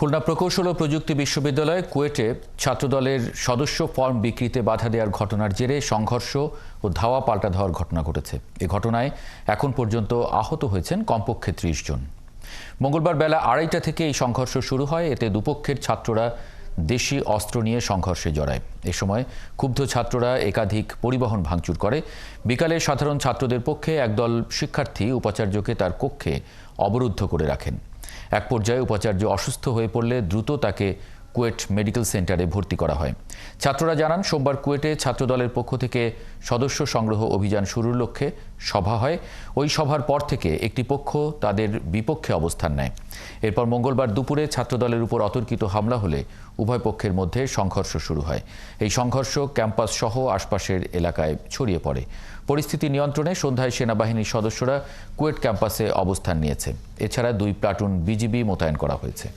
খুলনা প্রকৌশল ও প্রযুক্তি বিশ্ববিদ্যালয় কুয়েটে ছাত্রদলের সদস্য ফর্ম বিক্রিতে বাধা দেওয়ার ঘটনার জেরে সংঘর্ষ ও ধাওয়া পাল্টা ধাওয়ার ঘটনা ঘটেছে। এ ঘটনায় এখন পর্যন্ত আহত হয়েছেন কমপক্ষে ৩০ জন। মঙ্গলবার বেলা ২:৩০ থেকে এই সংঘর্ষ শুরু হয়। এতে দুপক্ষের ছাত্ররা দেশি অস্ত্র নিয়ে সংঘর্ষে জড়ায়। এ সময় ক্ষুব্ধ ছাত্ররা একাধিক পরিবহন ভাঙচুর করে। বিকালে সাধারণ ছাত্রদের পক্ষে একদল শিক্ষার্থী উপাচার্যকে তার কক্ষে অবরুদ্ধ করে রাখেন। এক পর্যায়ে উপাচার্য অসুস্থ হয়ে পড়লে দ্রুত তাকে কুয়েট মেডিকেল সেন্টারে ভর্তি করা হয়। ছাত্ররা জানান, সোমবার কুয়েটে ছাত্রদলের পক্ষ থেকে সদস্য সংগ্রহ অভিযান শুরুর লক্ষ্যে সভা হয়। ওই সভার পর থেকে একটি পক্ষ তাদের বিপক্ষে অবস্থান নেয়। এরপর মঙ্গলবার দুপুরে ছাত্রদলের উপর অতর্কিত হামলা হলে উভয় পক্ষের মধ্যে সংঘর্ষ শুরু হয়। এই সংঘর্ষ ক্যাম্পাস সহ আশপাশের এলাকায় ছড়িয়ে পড়ে। পরিস্থিতি নিয়ন্ত্রণে সন্ধ্যায় সেনাবাহিনীর সদস্যরা কুয়েট ক্যাম্পাসে অবস্থান নিয়েছে। এছাড়া ২ প্লাটুন বিজিবি মোতায়েন করা হয়েছে।